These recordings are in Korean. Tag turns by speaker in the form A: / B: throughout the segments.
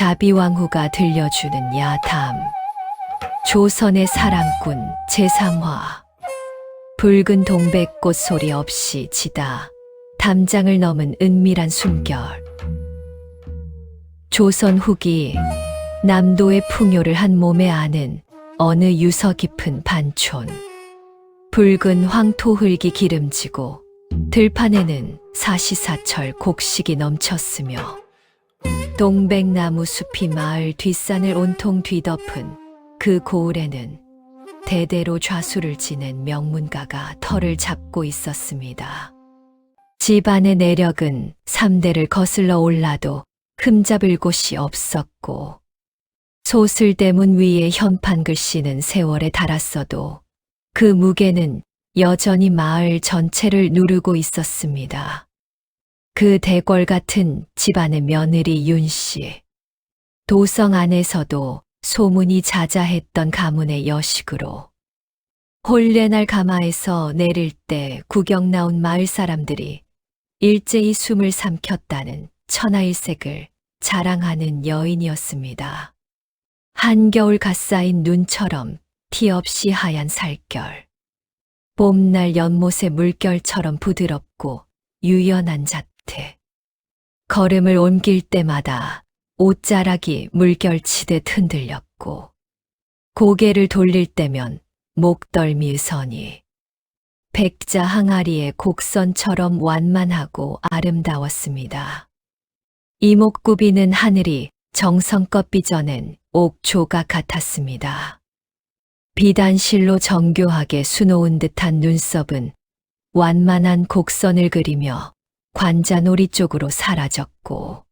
A: 자비왕후가 들려주는 야담. 조선의 사랑꾼 제3화. 붉은 동백꽃 소리 없이 지다 담장을 넘은 은밀한 숨결. 조선 후기 남도의 풍요를 한 몸에 아는 어느 유서 깊은 반촌. 붉은 황토 흙이 기름지고 들판에는 사시사철 곡식이 넘쳤으며 동백나무 숲이 마을 뒷산을 온통 뒤덮은 그 고을에는 대대로 좌수를 지낸 명문가가 터를 잡고 있었습니다. 집안의 내력은 3대를 거슬러 올라도 흠잡을 곳이 없었고, 소슬대문 위에 현판 글씨는 세월에 닳았어도 그 무게는 여전히 마을 전체를 누르고 있었습니다. 그 대궐 같은 집안의 며느리 윤씨. 도성 안에서도 소문이 자자했던 가문의 여식으로 홀레날 가마에서 내릴 때 구경 나온 마을 사람들이 일제히 숨을 삼켰다는 천하일색을 자랑하는 여인이었습니다. 한겨울 갓 쌓인 눈처럼 티 없이 하얀 살결. 봄날 연못의 물결처럼 부드럽고 유연한 자태. 걸음을 옮길 때마다 옷자락이 물결치듯 흔들렸고, 고개를 돌릴 때면 목덜미 선이 백자 항아리의 곡선처럼 완만하고 아름다웠습니다. 이목구비는 하늘이 정성껏 빚어낸 옥조각 같았습니다. 비단실로 정교하게 수놓은 듯한 눈썹은 완만한 곡선을 그리며 관자놀이 쪽으로 사라졌고,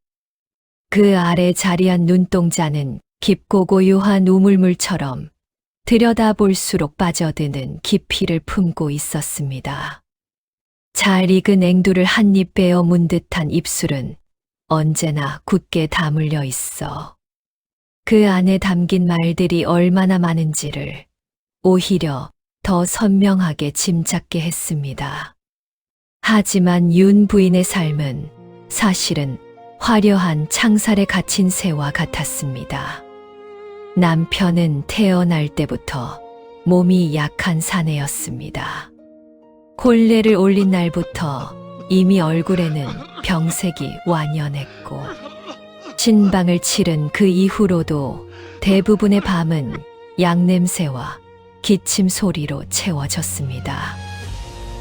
A: 그 아래 자리한 눈동자는 깊고 고요한 우물물처럼 들여다볼수록 빠져드는 깊이를 품고 있었습니다. 잘 익은 앵두를 한 입 베어 문 듯한 입술은 언제나 굳게 다물려 있어 그 안에 담긴 말들이 얼마나 많은지를 오히려 더 선명하게 짐작게 했습니다. 하지만 윤 부인의 삶은 사실은 화려한 창살에 갇힌 새와 같았습니다. 남편은 태어날 때부터 몸이 약한 사내였습니다. 콜레를 올린 날부터 이미 얼굴에는 병색이 완연했고, 신방을 치른 그 이후로도 대부분의 밤은 약냄새와 기침 소리로 채워졌습니다.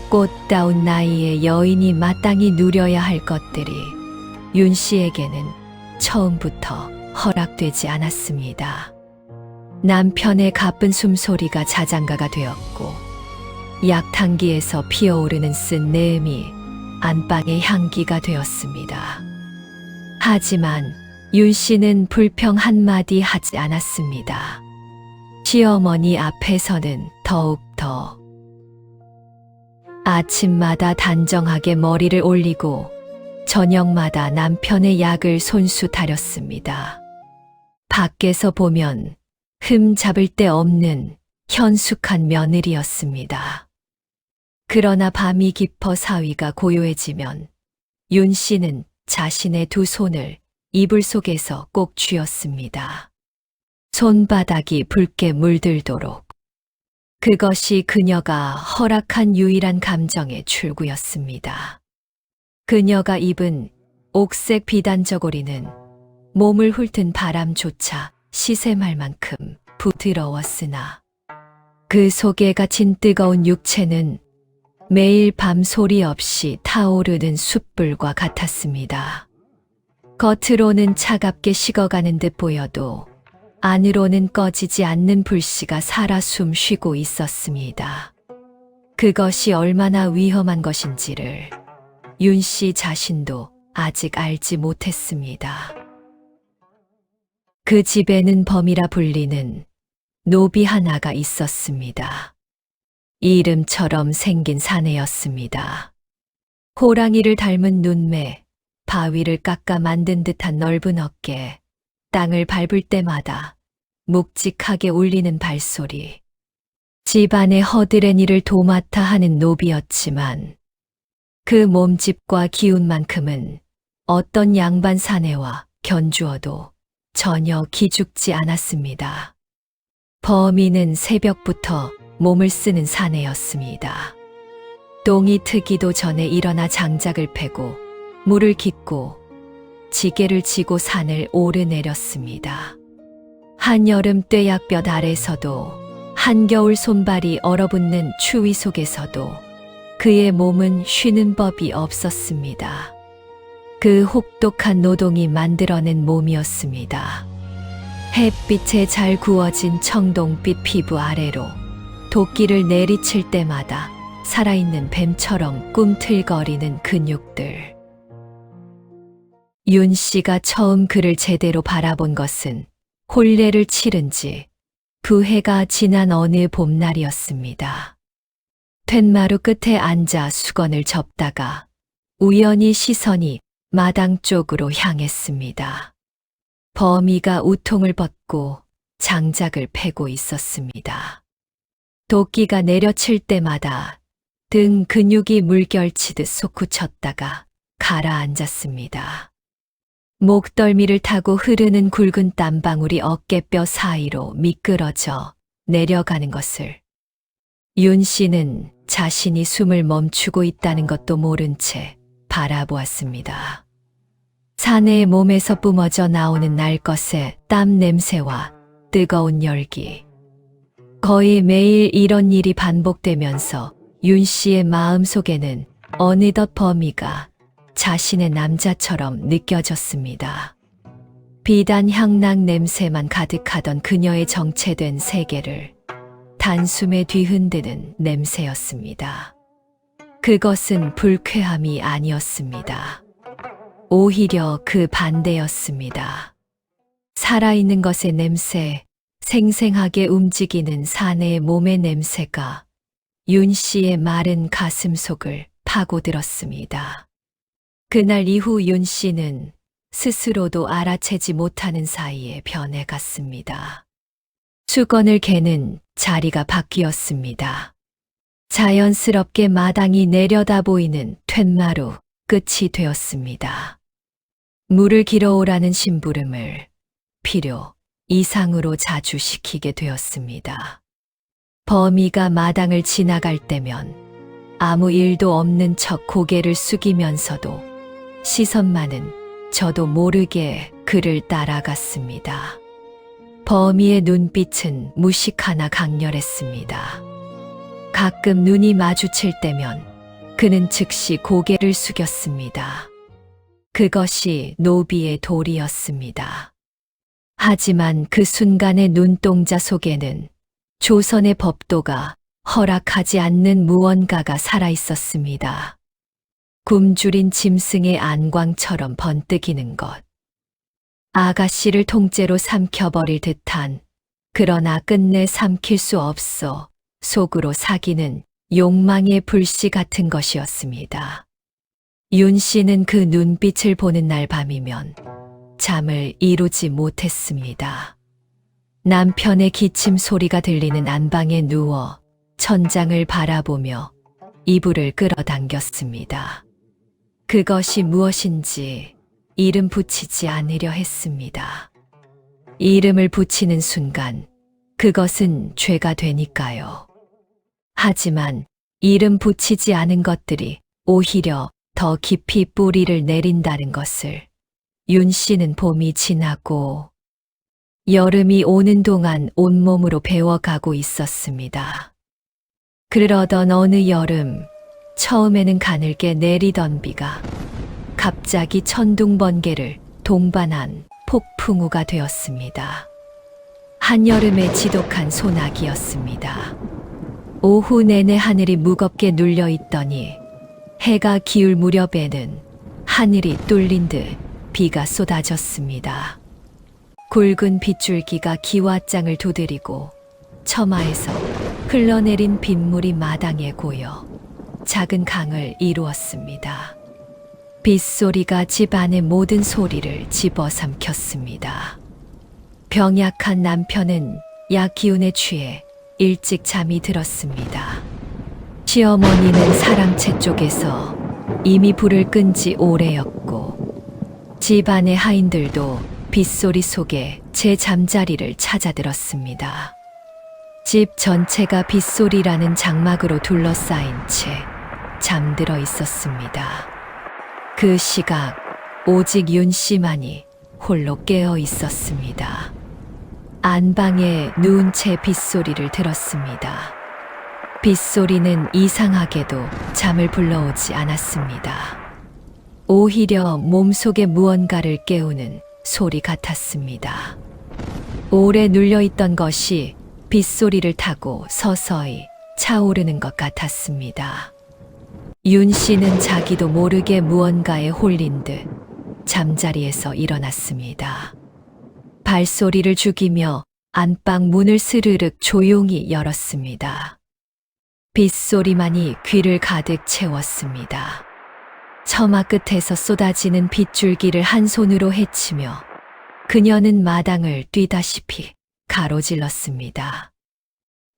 A: 꽃다운 나이에 여인이 마땅히 누려야 할 것들이 윤 씨에게는 처음부터 허락되지 않았습니다. 남편의 가쁜 숨소리가 자장가가 되었고, 약탕기에서 피어오르는 쓴 내음이 안방의 향기가 되었습니다. 하지만 윤 씨는 불평 한마디 하지 않았습니다. 시어머니 앞에서는 더욱더 아침마다 단정하게 머리를 올리고 저녁마다 남편의 약을 손수 다렸습니다. 밖에서 보면 흠 잡을 데 없는 현숙한 며느리였습니다. 그러나 밤이 깊어 사위가 고요해지면 윤 씨는 자신의 두 손을 이불 속에서 꼭 쥐었습니다. 손바닥이 붉게 물들도록. 그것이 그녀가 허락한 유일한 감정의 출구였습니다. 그녀가 입은 옥색 비단 저고리는 몸을 훑은 바람조차 시샘할 만큼 부드러웠으나, 그 속에 갇힌 뜨거운 육체는 매일 밤 소리 없이 타오르는 숯불과 같았습니다. 겉으로는 차갑게 식어가는 듯 보여도 안으로는 꺼지지 않는 불씨가 살아 숨쉬고 있었습니다. 그것이 얼마나 위험한 것인지를 윤 씨 자신도 아직 알지 못했습니다. 그 집에는 범이라 불리는 노비 하나가 있었습니다. 이름처럼 생긴 사내였습니다. 호랑이를 닮은 눈매, 바위를 깎아 만든 듯한 넓은 어깨, 땅을 밟을 때마다 묵직하게 울리는 발소리. 집안의 허드렛 일을 도맡아 하는 노비였지만 그 몸집과 기운만큼은 어떤 양반 사내와 견주어도 전혀 기죽지 않았습니다. 범인은 새벽부터 몸을 쓰는 사내였습니다. 똥이 트기도 전에 일어나 장작을 패고 물을 깃고 지게를 지고 산을 오르내렸습니다. 한여름 뙤약볕 아래서도 한겨울 손발이 얼어붙는 추위 속에서도 그의 몸은 쉬는 법이 없었습니다. 그 혹독한 노동이 만들어낸 몸이었습니다. 햇빛에 잘 구워진 청동빛 피부 아래로 도끼를 내리칠 때마다 살아있는 뱀처럼 꿈틀거리는 근육들. 윤 씨가 처음 그를 제대로 바라본 것은 혼례를 치른 지 그 해가 지난 어느 봄날이었습니다. 툇마루 끝에 앉아 수건을 접다가 우연히 시선이 마당 쪽으로 향했습니다. 범이가 우통을 벗고 장작을 패고 있었습니다. 도끼가 내려칠 때마다 등 근육이 물결치듯 솟구쳤다가 가라앉았습니다. 목덜미를 타고 흐르는 굵은 땀방울이 어깨뼈 사이로 미끄러져 내려가는 것을 윤 씨는 자신이 숨을 멈추고 있다는 것도 모른 채 바라보았습니다. 사내의 몸에서 뿜어져 나오는 날것의 땀 냄새와 뜨거운 열기. 거의 매일 이런 일이 반복되면서 윤 씨의 마음속에는 어느덧 범이가 자신의 남자처럼 느껴졌습니다. 비단 향락 냄새만 가득하던 그녀의 정체된 세계를 단숨에 뒤흔드는 냄새였습니다. 그것은 불쾌함이 아니었습니다. 오히려 그 반대였습니다. 살아있는 것의 냄새, 생생하게 움직이는 사내의 몸의 냄새가 윤 씨의 마른 가슴속을 파고들었습니다. 그날 이후 윤 씨는 스스로도 알아채지 못하는 사이에 변해갔습니다. 수건을 개는 자리가 바뀌었습니다. 자연스럽게 마당이 내려다 보이는 툇마루 끝이 되었습니다. 물을 길어오라는 심부름을 필요 이상으로 자주 시키게 되었습니다. 범이가 마당을 지나갈 때면 아무 일도 없는 척 고개를 숙이면서도 시선만은 저도 모르게 그를 따라갔습니다. 범이의 눈빛은 무식하나 강렬했습니다. 가끔 눈이 마주칠 때면 그는 즉시 고개를 숙였습니다. 그것이 노비의 도리였습니다. 하지만 그 순간의 눈동자 속에는 조선의 법도가 허락하지 않는 무언가가 살아있었습니다. 굶주린 짐승의 안광처럼 번뜩이는 것. 아가씨를 통째로 삼켜버릴 듯한, 그러나 끝내 삼킬 수 없어 속으로 사기는 욕망의 불씨 같은 것이었습니다. 윤 씨는 그 눈빛을 보는 날 밤이면 잠을 이루지 못했습니다. 남편의 기침 소리가 들리는 안방에 누워 천장을 바라보며 이불을 끌어당겼습니다. 그것이 무엇인지 이름 붙이지 않으려 했습니다. 이름을 붙이는 순간 그것은 죄가 되니까요. 하지만 이름 붙이지 않은 것들이 오히려 더 깊이 뿌리를 내린다는 것을 윤 씨는 봄이 지나고 여름이 오는 동안 온몸으로 배워가고 있었습니다. 그러던 어느 여름, 처음에는 가늘게 내리던 비가 갑자기 천둥번개를 동반한 폭풍우가 되었습니다. 한여름의 지독한 소나기였습니다. 오후 내내 하늘이 무겁게 눌려 있더니 해가 기울 무렵에는 하늘이 뚫린 듯 비가 쏟아졌습니다. 굵은 빗줄기가 기와장을 두드리고 처마에서 흘러내린 빗물이 마당에 고여 작은 강을 이루었습니다. 빗소리가 집 안의 모든 소리를 집어삼켰습니다. 병약한 남편은 약 기운에 취해 일찍 잠이 들었습니다. 시어머니는 사랑채 쪽에서 이미 불을 끈 지 오래였고 집안의 하인들도 빗소리 속에 제 잠자리를 찾아들었습니다. 집 전체가 빗소리라는 장막으로 둘러싸인 채 잠들어 있었습니다. 그 시각 오직 윤 씨만이 홀로 깨어 있었습니다. 안방에 누운 채 빗소리를 들었습니다. 빗소리는 이상하게도 잠을 불러오지 않았습니다. 오히려 몸속에 무언가를 깨우는 소리 같았습니다. 오래 눌려있던 것이 빗소리를 타고 서서히 차오르는 것 같았습니다. 윤 씨는 자기도 모르게 무언가에 홀린 듯 잠자리에서 일어났습니다. 발소리를 죽이며 안방 문을 스르륵 조용히 열었습니다. 빗소리만이 귀를 가득 채웠습니다. 처마 끝에서 쏟아지는 빗줄기를 한 손으로 헤치며 그녀는 마당을 뛰다시피 가로질렀습니다.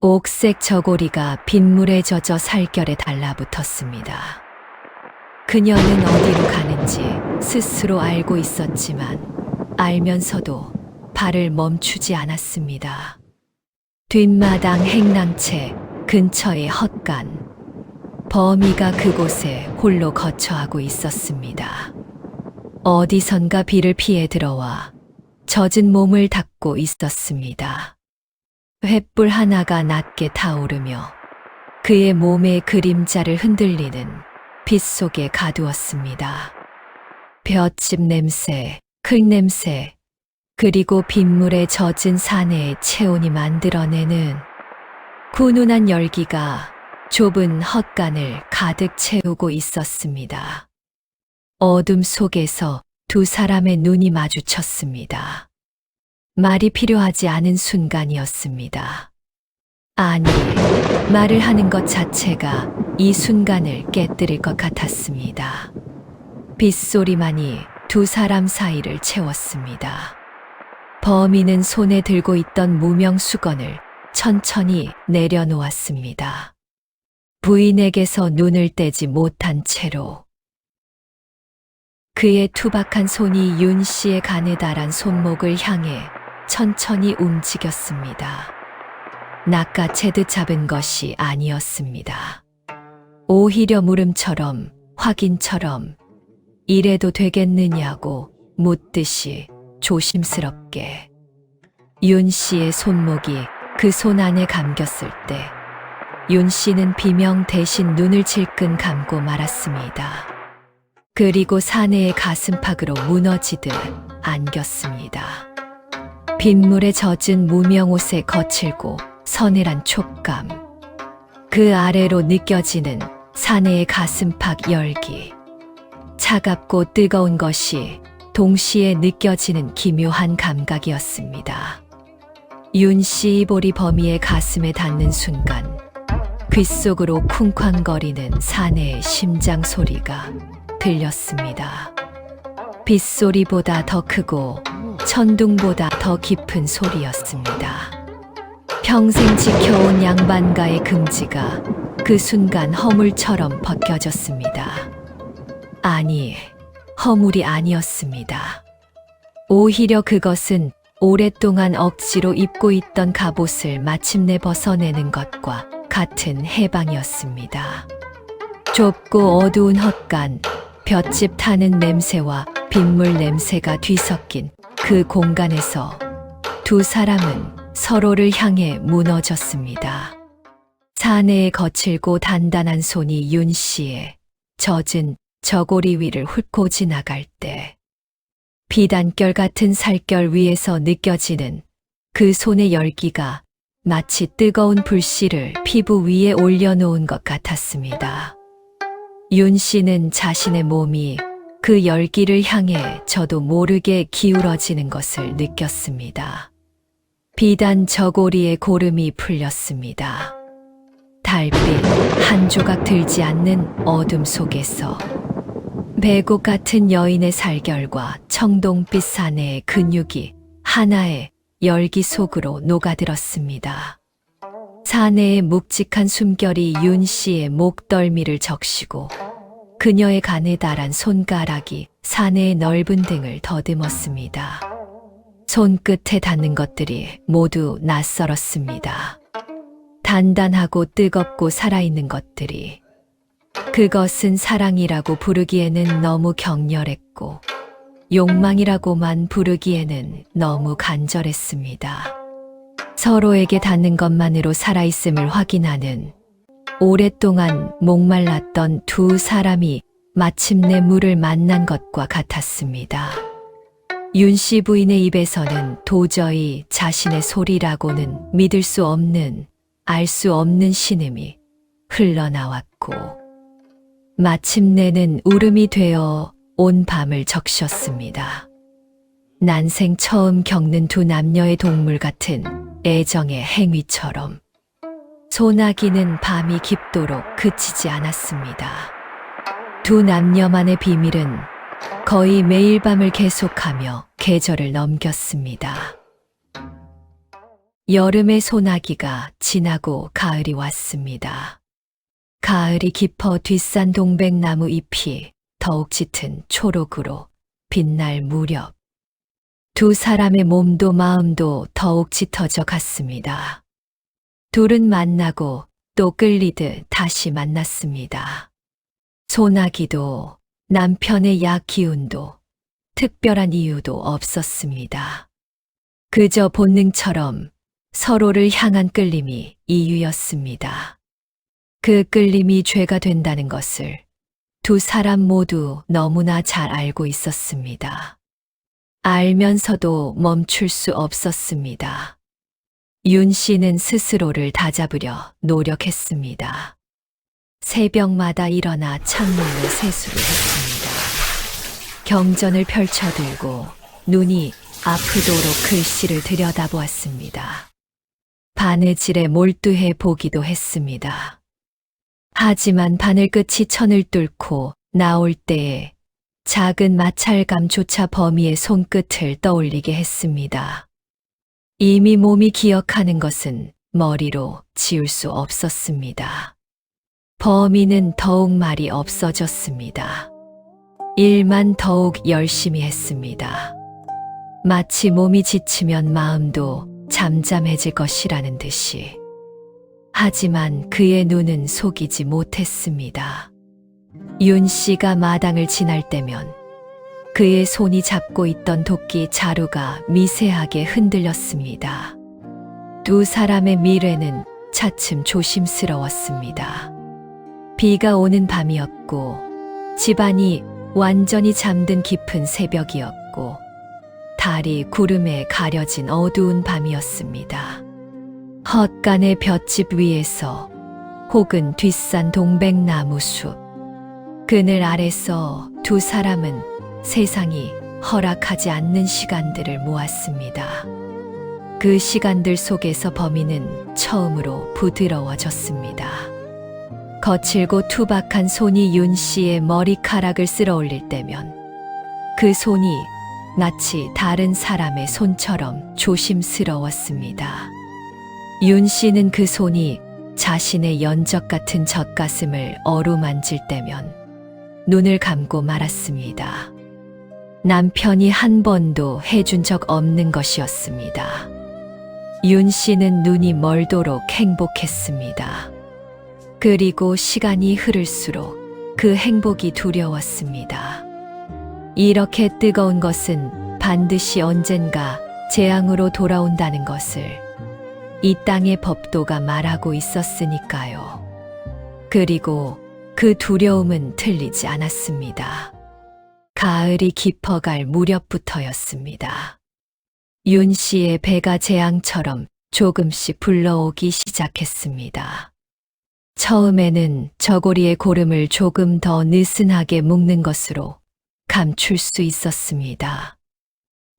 A: 옥색 저고리가 빗물에 젖어 살결에 달라붙었습니다. 그녀는 어디로 가는지 스스로 알고 있었지만 알면서도 발을 멈추지 않았습니다. 뒷마당 행랑채 근처의 헛간. 범이가 그곳에 홀로 거처하고 있었습니다. 어디선가 비를 피해 들어와 젖은 몸을 닦고 있었습니다. 횃불 하나가 낮게 타오르며 그의 몸의 그림자를 흔들리는 빛 속에 가두었습니다. 볏짚 냄새, 흙냄새, 그리고 빗물에 젖은 사내의 체온이 만들어내는 군운한 열기가 좁은 헛간을 가득 채우고 있었습니다. 어둠 속에서 두 사람의 눈이 마주쳤습니다. 말이 필요하지 않은 순간이었습니다. 아니, 말을 하는 것 자체가 이 순간을 깨뜨릴 것 같았습니다. 빗소리만이 두 사람 사이를 채웠습니다. 범인은 손에 들고 있던 무명 수건을 천천히 내려놓았습니다. 부인에게서 눈을 떼지 못한 채로 그의 투박한 손이 윤 씨의 가느다란 손목을 향해 천천히 움직였습니다. 낚아채듯 잡은 것이 아니었습니다. 오히려 물음처럼, 확인처럼 이래도 되겠느냐고 묻듯이 조심스럽게 윤 씨의 손목이 그 손 안에 감겼을 때 윤 씨는 비명 대신 눈을 질끈 감고 말았습니다. 그리고 사내의 가슴팍으로 무너지듯 안겼습니다. 빗물에 젖은 무명옷의 거칠고 서늘한 촉감, 그 아래로 느껴지는 사내의 가슴팍 열기, 차갑고 뜨거운 것이 동시에 느껴지는 기묘한 감각이었습니다. 윤 씨 볼이 범이의 가슴에 닿는 순간 귓속으로 쿵쾅거리는 사내의 심장 소리가 들렸습니다. 빗소리보다 더 크고 천둥보다 더 깊은 소리였습니다. 평생 지켜온 양반가의 긍지가 그 순간 허물처럼 벗겨졌습니다. 아니, 허물이 아니었습니다. 오히려 그것은 오랫동안 억지로 입고 있던 갑옷을 마침내 벗어내는 것과 같은 해방이었습니다. 좁고 어두운 헛간, 볏짚 타는 냄새와 빗물 냄새가 뒤섞인 그 공간에서 두 사람은 서로를 향해 무너졌습니다. 사내의 거칠고 단단한 손이 윤 씨의 젖은 저고리 위를 훑고 지나갈 때 비단결 같은 살결 위에서 느껴지는 그 손의 열기가 마치 뜨거운 불씨를 피부 위에 올려놓은 것 같았습니다. 윤 씨는 자신의 몸이 그 열기를 향해 저도 모르게 기울어지는 것을 느꼈습니다. 비단 저고리의 고름이 풀렸습니다. 달빛 한 조각 들지 않는 어둠 속에서 배곡 같은 여인의 살결과 청동빛 사내의 근육이 하나의 열기 속으로 녹아들었습니다. 사내의 묵직한 숨결이 윤 씨의 목덜미를 적시고 그녀의 가느다란 손가락이 사내의 넓은 등을 더듬었습니다. 손끝에 닿는 것들이 모두 낯설었습니다. 단단하고 뜨겁고 살아있는 것들이. 그것은 사랑이라고 부르기에는 너무 격렬했고, 욕망이라고만 부르기에는 너무 간절했습니다. 서로에게 닿는 것만으로 살아있음을 확인하는, 오랫동안 목말랐던 두 사람이 마침내 물을 만난 것과 같았습니다. 윤 씨 부인의 입에서는 도저히 자신의 소리라고는 믿을 수 없는, 알 수 없는 신음이 흘러나왔고, 마침내는 울음이 되어 온 밤을 적셨습니다. 난생 처음 겪는 두 남녀의 동물 같은 애정의 행위처럼 소나기는 밤이 깊도록 그치지 않았습니다. 두 남녀만의 비밀은 거의 매일 밤을 계속하며 계절을 넘겼습니다. 여름의 소나기가 지나고 가을이 왔습니다. 가을이 깊어 뒷산 동백나무 잎이 더욱 짙은 초록으로 빛날 무렵, 두 사람의 몸도 마음도 더욱 짙어져 갔습니다. 둘은 만나고 또 끌리듯 다시 만났습니다. 소나기도 남편의 약 기운도 특별한 이유도 없었습니다. 그저 본능처럼 서로를 향한 끌림이 이유였습니다. 그 끌림이 죄가 된다는 것을 두 사람 모두 너무나 잘 알고 있었습니다. 알면서도 멈출 수 없었습니다. 윤 씨는 스스로를 다잡으려 노력했습니다. 새벽마다 일어나 창문을 세수를 했습니다. 경전을 펼쳐들고 눈이 아프도록 글씨를 들여다보았습니다. 바느질에 몰두해 보기도 했습니다. 하지만 바늘 끝이 천을 뚫고 나올 때에 작은 마찰감조차 범이의 손끝을 떠올리게 했습니다. 이미 몸이 기억하는 것은 머리로 지울 수 없었습니다. 범이는 더욱 말이 없어졌습니다. 일만 더욱 열심히 했습니다. 마치 몸이 지치면 마음도 잠잠해질 것이라는 듯이. 하지만 그의 눈은 속이지 못했습니다. 윤 씨가 마당을 지날 때면 그의 손이 잡고 있던 도끼 자루가 미세하게 흔들렸습니다. 두 사람의 미래는 차츰 조심스러웠습니다. 비가 오는 밤이었고 집안이 완전히 잠든 깊은 새벽이었고 달이 구름에 가려진 어두운 밤이었습니다. 헛간의 볏짚 위에서 혹은 뒷산 동백나무 숲, 그늘 아래서 두 사람은 세상이 허락하지 않는 시간들을 모았습니다. 그 시간들 속에서 범인은 처음으로 부드러워졌습니다. 거칠고 투박한 손이 윤 씨의 머리카락을 쓸어올릴 때면 그 손이 마치 다른 사람의 손처럼 조심스러웠습니다. 윤 씨는 그 손이 자신의 연적 같은 젖가슴을 어루만질 때면 눈을 감고 말았습니다. 남편이 한 번도 해준 적 없는 것이었습니다. 윤 씨는 눈이 멀도록 행복했습니다. 그리고 시간이 흐를수록 그 행복이 두려웠습니다. 이렇게 뜨거운 것은 반드시 언젠가 재앙으로 돌아온다는 것을 이 땅의 법도가 말하고 있었으니까요. 그리고 그 두려움은 틀리지 않았습니다. 가을이 깊어갈 무렵부터였습니다. 윤 씨의 배가 재앙처럼 조금씩 불러오기 시작했습니다. 처음에는 저고리의 고름을 조금 더 느슨하게 묶는 것으로 감출 수 있었습니다.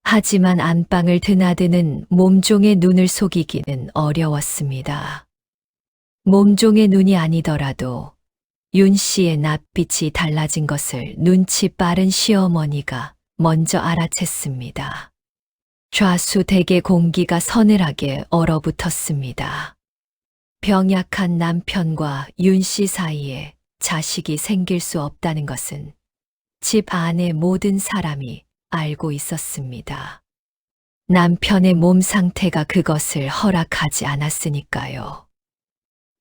A: 하지만 안방을 드나드는 몸종의 눈을 속이기는 어려웠습니다. 몸종의 눈이 아니더라도 윤 씨의 낯빛이 달라진 것을 눈치 빠른 시어머니가 먼저 알아챘습니다. 좌수대게 공기가 서늘하게 얼어붙었습니다. 병약한 남편과 윤 씨 사이에 자식이 생길 수 없다는 것은 집 안의 모든 사람이 알고 있었습니다. 남편의 몸 상태가 그것을 허락하지 않았으니까요.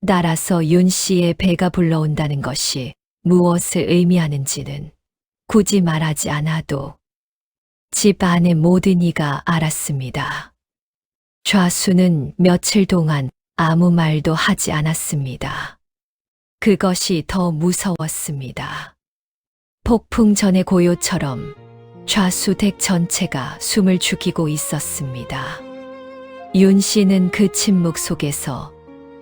A: 따라서 윤 씨의 배가 불러온다는 것이 무엇을 의미하는지는 굳이 말하지 않아도 집 안의 모든 이가 알았습니다. 좌수는 며칠 동안 아무 말도 하지 않았습니다. 그것이 더 무서웠습니다. 폭풍 전의 고요처럼 좌수 댁 전체가 숨을 죽이고 있었습니다. 윤 씨는 그 침묵 속에서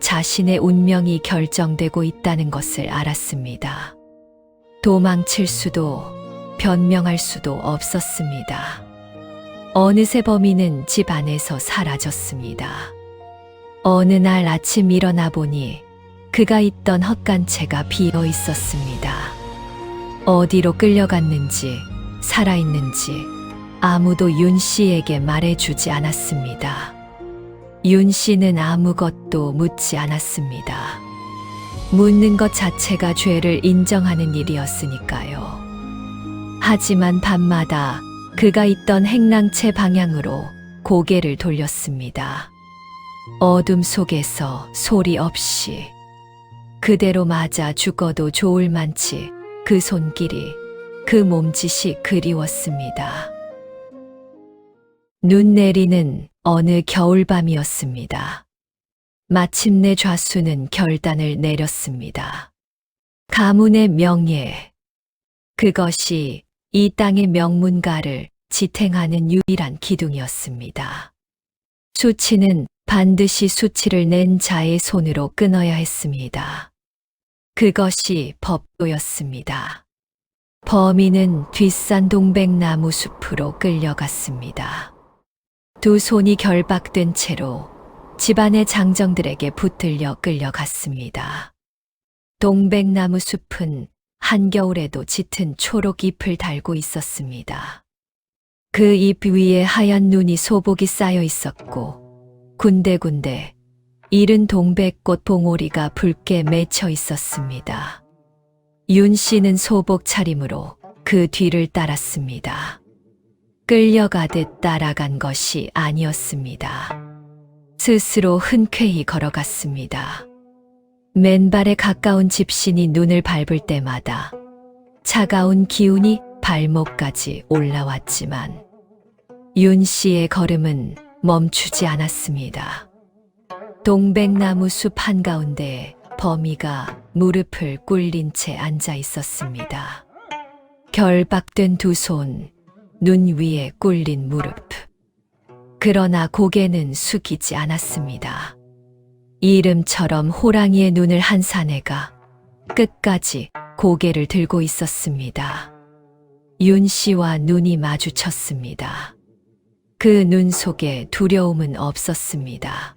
A: 자신의 운명이 결정되고 있다는 것을 알았습니다. 도망칠 수도 변명할 수도 없었습니다. 어느새 범인은 집 안에서 사라졌습니다. 어느 날 아침 일어나 보니 그가 있던 헛간채가 비어 있었습니다. 어디로 끌려갔는지 살아있는지 아무도 윤 씨에게 말해주지 않았습니다. 윤 씨는 아무것도 묻지 않았습니다. 묻는 것 자체가 죄를 인정하는 일이었으니까요. 하지만 밤마다 그가 있던 행랑채 방향으로 고개를 돌렸습니다. 어둠 속에서 소리 없이 그대로 맞아 죽어도 좋을 만치 그 손길이 그 몸짓이 그리웠습니다. 눈 내리는 어느 겨울밤이었습니다. 마침내 좌수는 결단을 내렸습니다. 가문의 명예, 그것이 이 땅의 명문가를 지탱하는 유일한 기둥이었습니다. 수치는 반드시 수치를 낸 자의 손으로 끊어야 했습니다. 그것이 법도였습니다. 범인은 뒷산 동백나무 숲으로 끌려갔습니다. 두 손이 결박된 채로 집안의 장정들에게 붙들려 끌려갔습니다. 동백나무 숲은 한겨울에도 짙은 초록 잎을 달고 있었습니다. 그 잎 위에 하얀 눈이 소복이 쌓여 있었고 군데군데 이른 동백꽃 봉오리가 붉게 맺혀 있었습니다. 윤 씨는 소복 차림으로 그 뒤를 따랐습니다. 끌려가듯 따라간 것이 아니었습니다. 스스로 흔쾌히 걸어갔습니다. 맨발에 가까운 집신이 눈을 밟을 때마다 차가운 기운이 발목까지 올라왔지만 윤 씨의 걸음은 멈추지 않았습니다. 동백나무 숲 한가운데 범이가 무릎을 꿇린 채 앉아 있었습니다. 결박된 두 손, 눈 위에 꿇린 무릎. 그러나 고개는 숙이지 않았습니다. 이름처럼 호랑이의 눈을 한 사내가 끝까지 고개를 들고 있었습니다. 윤 씨와 눈이 마주쳤습니다. 그 눈 속에 두려움은 없었습니다.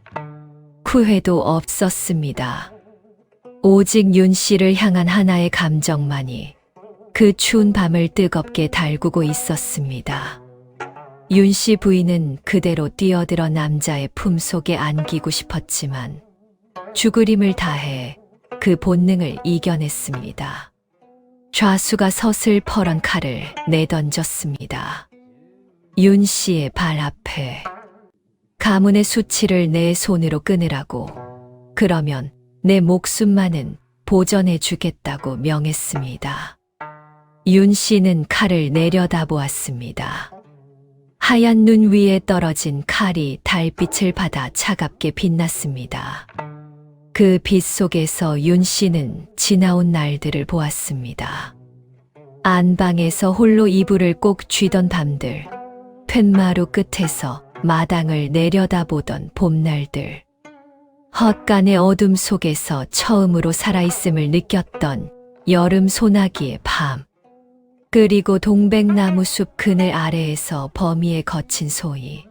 A: 후회도 없었습니다. 오직 윤 씨를 향한 하나의 감정만이 그 추운 밤을 뜨겁게 달구고 있었습니다. 윤 씨 부인은 그대로 뛰어들어 남자의 품속에 안기고 싶었지만 죽을 힘을 다해 그 본능을 이겨냈습니다. 좌수가 서슬퍼런 칼을 내던졌습니다. 윤 씨의 발 앞에 가문의 수치를 내 손으로 끊으라고, 그러면 내 목숨만은 보전해 주겠다고 명했습니다. 윤 씨는 칼을 내려다보았습니다. 하얀 눈 위에 떨어진 칼이 달빛을 받아 차갑게 빛났습니다. 그 빛 속에서 윤 씨는 지나온 날들을 보았습니다. 안방에서 홀로 이불을 꼭 쥐던 밤들, 툇마루 끝에서 마당을 내려다보던 봄날들, 헛간의 어둠 속에서 처음으로 살아있음을 느꼈던 여름 소나기의 밤, 그리고 동백나무 숲 그늘 아래에서 범이의 거친 소위,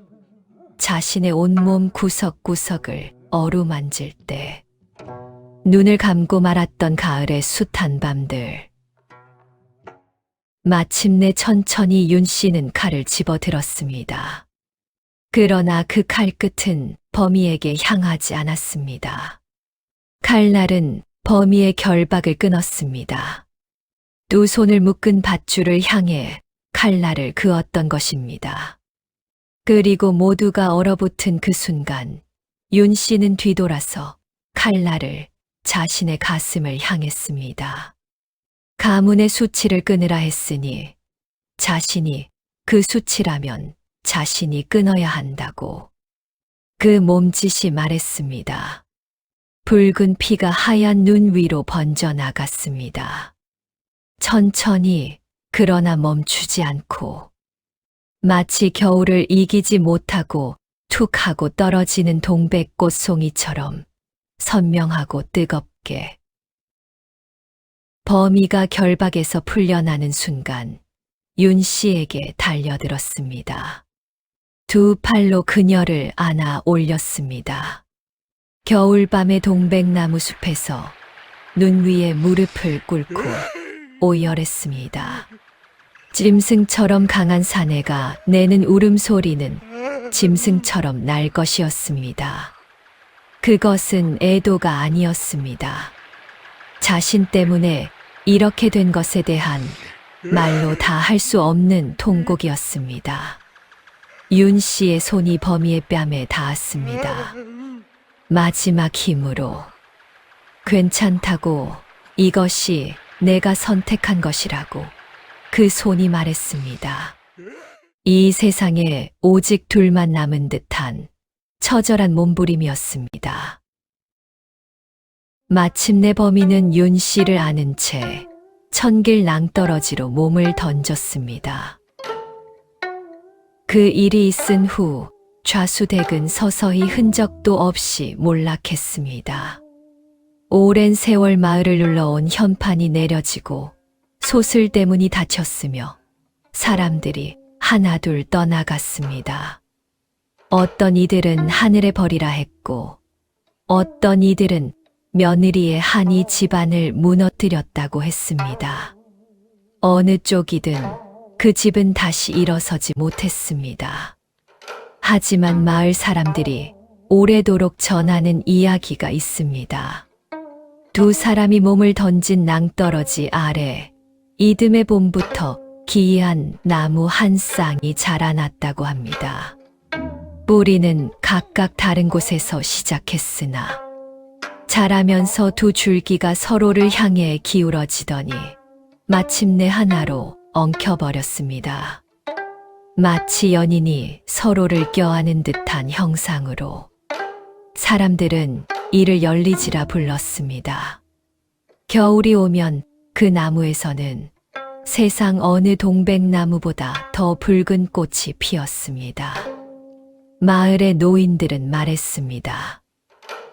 A: 자신의 온몸 구석구석을 어루만질 때 눈을 감고 말았던 가을의 숱한 밤들. 마침내 천천히 윤 씨는 칼을 집어들었습니다. 그러나 그 칼 끝은 범이에게 향하지 않았습니다. 칼날은 범이의 결박을 끊었습니다. 두 손을 묶은 밧줄을 향해 칼날을 그었던 것입니다. 그리고 모두가 얼어붙은 그 순간 윤 씨는 뒤돌아서 칼날을 자신의 가슴을 향했습니다. 가문의 수치를 끊으라 했으니 자신이 그 수치라면 자신이 끊어야 한다고 그 몸짓이 말했습니다. 붉은 피가 하얀 눈 위로 번져나갔습니다. 천천히 그러나 멈추지 않고 마치 겨울을 이기지 못하고 툭 하고 떨어지는 동백꽃 송이처럼 선명하고 뜨겁게 범이가 결박에서 풀려나는 순간 윤 씨에게 달려들었습니다. 두 팔로 그녀를 안아 올렸습니다. 겨울밤의 동백나무 숲에서 눈 위에 무릎을 꿇고 오열했습니다. 짐승처럼 강한 사내가 내는 울음소리는 짐승처럼 날 것이었습니다. 그것은 애도가 아니었습니다. 자신 때문에 이렇게 된 것에 대한 말로 다 할 수 없는 통곡이었습니다. 윤 씨의 손이 범이의 뺨에 닿았습니다. 마지막 힘으로 괜찮다고 이것이 내가 선택한 것이라고 그 손이 말했습니다. 이 세상에 오직 둘만 남은 듯한 처절한 몸부림이었습니다. 마침내 범인은 윤 씨를 안은 채 천길 낭떠러지로 몸을 던졌습니다. 그 일이 있은 후 좌수댁은 서서히 흔적도 없이 몰락했습니다. 오랜 세월 마을을 눌러온 현판이 내려지고 소슬대문이 닫혔으며 사람들이 하나둘 떠나갔습니다. 어떤 이들은 하늘에 버리라 했고 어떤 이들은 며느리의 한이 집안을 무너뜨렸다고 했습니다. 어느 쪽이든 그 집은 다시 일어서지 못했습니다. 하지만 마을 사람들이 오래도록 전하는 이야기가 있습니다. 두 사람이 몸을 던진 낭떠러지 아래 이듬해 봄부터 기이한 나무 한 쌍이 자라났다고 합니다. 뿌리는 각각 다른 곳에서 시작했으나 자라면서 두 줄기가 서로를 향해 기울어지더니 마침내 하나로 엉켜버렸습니다. 마치 연인이 서로를 껴안은 듯한 형상으로 사람들은 이를 열리지라 불렀습니다. 겨울이 오면 그 나무에서는 세상 어느 동백나무보다 더 붉은 꽃이 피었습니다. 마을의 노인들은 말했습니다.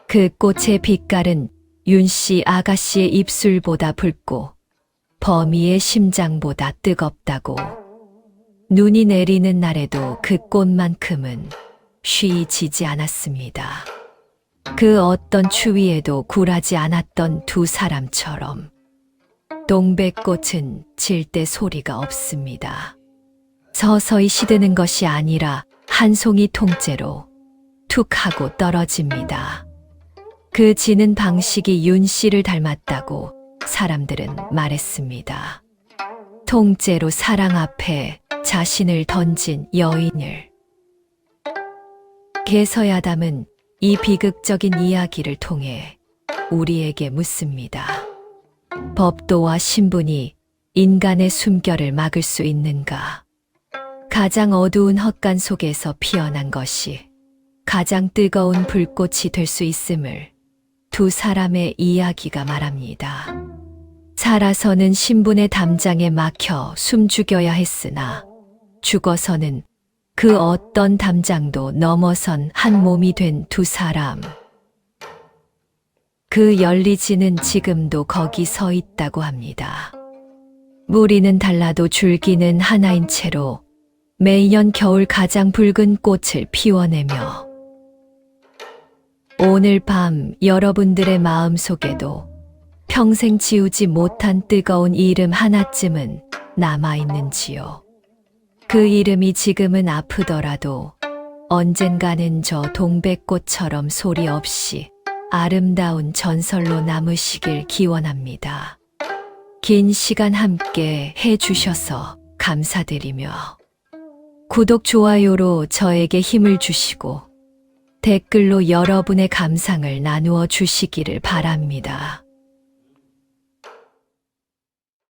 A: 그 꽃의 빛깔은 윤씨 아가씨의 입술보다 붉고 범이의 심장보다 뜨겁다고. 눈이 내리는 날에도 그 꽃만큼은 쉬지지 않았습니다. 그 어떤 추위에도 굴하지 않았던 두 사람처럼. 동백꽃은 질 때 소리가 없습니다. 서서히 시드는 것이 아니라 한 송이 통째로 툭 하고 떨어집니다. 그 지는 방식이 윤 씨를 닮았다고 사람들은 말했습니다. 통째로 사랑 앞에 자신을 던진 여인을. 개서야담은 이 비극적인 이야기를 통해 우리에게 묻습니다. 법도와 신분이 인간의 숨결을 막을 수 있는가? 가장 어두운 헛간 속에서 피어난 것이 가장 뜨거운 불꽃이 될 수 있음을 두 사람의 이야기가 말합니다. 살아서는 신분의 담장에 막혀 숨죽여야 했으나 죽어서는 그 어떤 담장도 넘어선 한 몸이 된 두 사람. 그 열리지는 지금도 거기 서 있다고 합니다. 무리는 달라도 줄기는 하나인 채로 매년 겨울 가장 붉은 꽃을 피워내며 오늘 밤 여러분들의 마음속에도 평생 지우지 못한 뜨거운 이름 하나쯤은 남아있는지요. 그 이름이 지금은 아프더라도 언젠가는 저 동백꽃처럼 소리 없이 아름다운 전설로 남으시길 기원합니다. 긴 시간 함께 해주셔서 감사드리며 구독, 좋아요로 저에게 힘을 주시고 댓글로 여러분의 감상을 나누어 주시기를 바랍니다.